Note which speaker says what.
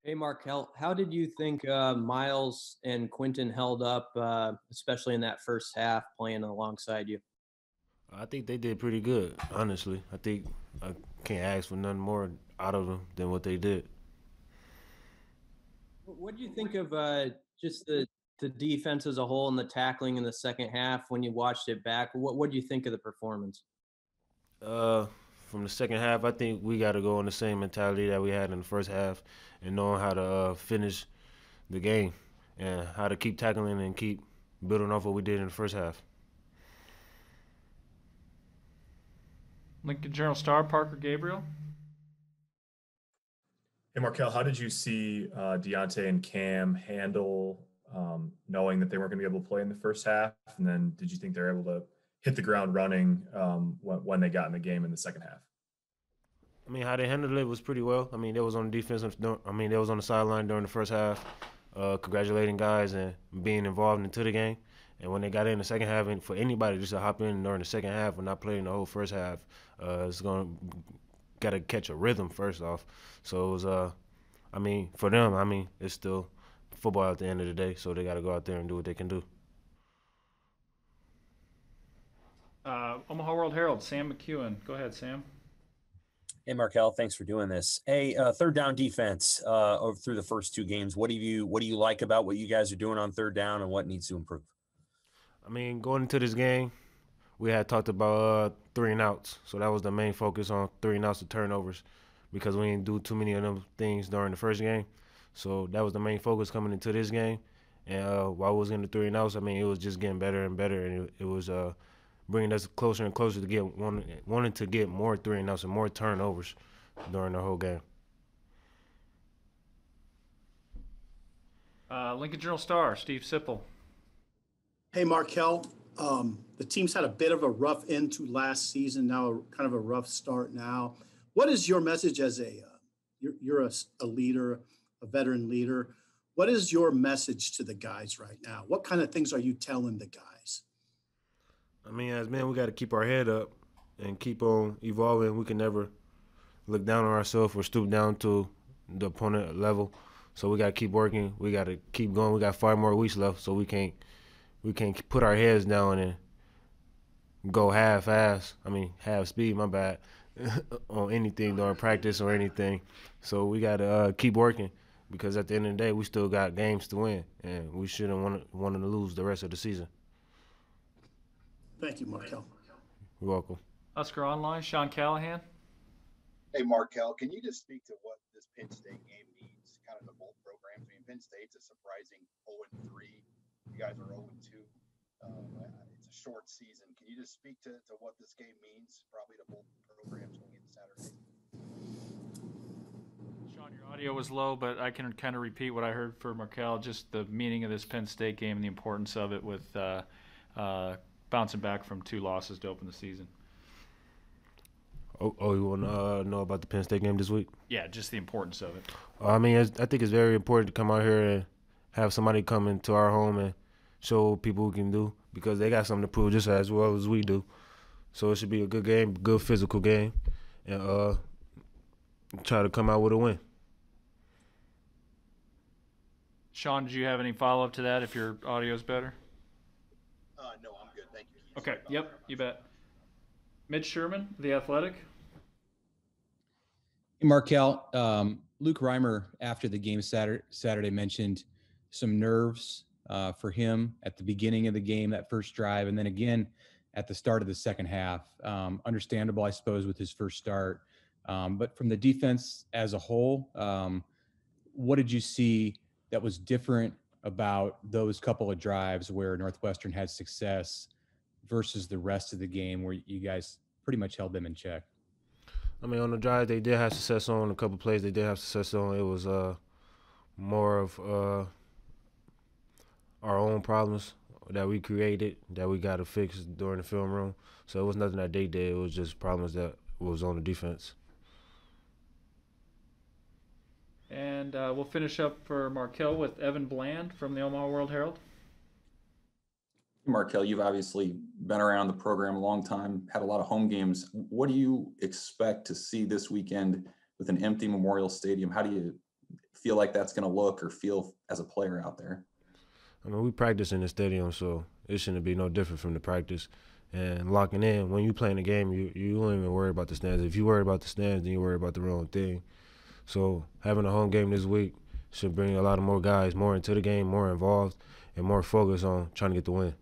Speaker 1: Hey, Markel, how did you think Miles and Quentin held up, especially in that first half, playing alongside you?
Speaker 2: I think they did pretty good, honestly. I think I can't ask for nothing more out of them than what they did.
Speaker 1: What do you think of just the defense as a whole and the tackling in the second half when you watched it back? What do you think of the performance?
Speaker 2: Uh, from the second half, I think we got to go on the same mentality that we had in the first half and knowing how to finish the game and how to keep tackling and keep building off what we did in the first half.
Speaker 3: Lincoln Journal Star, Parker Gabriel.
Speaker 4: Hey, Markel, how did you see Deontay and Cam handle knowing that they weren't going to be able to play in the first half? And then did you think they were able to hit the ground running when they got in the game in the second half?
Speaker 2: I mean, how they handled it was pretty well. I mean, they was on the defensive. I mean, they was on the sideline during the first half, congratulating guys and being involved into the game. And when they got in the second half, and for anybody just to hop in during the second half and not playing the whole first half, it's gonna gotta catch a rhythm first off. So it was, I mean, for them, I mean, it's still football at the end of the day, so they gotta go out there and do what they can do.
Speaker 3: Omaha World Herald, Sam McEwen. Go ahead, Sam.
Speaker 5: Hey, Markel, thanks for doing this. Hey, third down defense over through the first two games. What do you like about what you guys are doing on third down, and what needs to improve?
Speaker 2: I mean, going into this game, we had talked about three and outs, so that was the main focus on three and outs and turnovers, because we didn't do too many of them things during the first game. So that was the main focus coming into this game. And while we was in the three and outs, I mean, it was just getting better and better, and it was bringing us closer and closer to wanting to get more three and outs and more turnovers during the whole game.
Speaker 3: Lincoln Journal Star, Steve Sipple.
Speaker 6: Hey, Markel. The team's had a bit of a rough end to last season. Now, kind of a rough start now. What is your message as you're a leader, a veteran leader? What is your message to the guys right now? What kind of things are you telling the guys?
Speaker 2: I mean, as men, we got to keep our head up and keep on evolving. We can never look down on ourselves or stoop down to the opponent level. So we got to keep working. We got to keep going. We got 5 more weeks left, so we can't put our heads down and go half-ass. I mean, half speed. My bad. On anything during practice or anything. So we got to keep working, because at the end of the day, we still got games to win, and we shouldn't want to lose the rest of the season.
Speaker 6: Thank you, Markel.
Speaker 2: You're welcome.
Speaker 3: Husker Online, Sean Callahan.
Speaker 7: Hey, Markel, can you just speak to what this Penn State game means, kind of to both programs? I mean, Penn State's a surprising 0-3. You guys are 0-2. It's a short season. Can you just speak to what this game means, probably to both programs going into Saturday?
Speaker 3: Sean, your audio was low, but I can kind of repeat what I heard for Markel, just the meaning of this Penn State game and the importance of it with bouncing back from 2 losses to open the season.
Speaker 2: Oh, you want to know about the Penn State game this week?
Speaker 3: Yeah, just the importance of it.
Speaker 2: I mean, I think it's very important to come out here and have somebody come into our home and show people who can do, because they got something to prove just as well as we do. So it should be a good game, good physical game, and try to come out with a win.
Speaker 3: Sean, did you have any follow-up to that if your audio is better?
Speaker 7: No, I'm good. Thank you.
Speaker 3: Okay, yep, you bet. Mitch Sherman, The Athletic.
Speaker 8: Hey, Markel, Luke Reimer, after the game Saturday mentioned some nerves for him at the beginning of the game, that first drive, and then again at the start of the second half. Understandable, I suppose, with his first start. But from the defense as a whole, what did you see that was different about those couple of drives where Northwestern had success versus the rest of the game where you guys pretty much held them in check?
Speaker 2: I mean, on the drive, they did have success on a couple plays. They did have success on. It was more of our own problems that we created that we got to fix during the film room. So it was nothing that they did. It was just problems that was on the defense.
Speaker 3: And we'll finish up for Markel with Evan Bland from the Omaha World Herald.
Speaker 9: Markel, you've obviously been around the program a long time, had a lot of home games. What do you expect to see this weekend with an empty Memorial Stadium? How do you feel like that's going to look or feel as a player out there?
Speaker 2: I mean, we practice in the stadium, so it shouldn't be no different from the practice. And locking in, when you playing the game, you don't even worry about the stands. If you worry about the stands, then you worry about the wrong thing. So having a home game this week should bring a lot of more guys more into the game, more involved, and more focused on trying to get the win.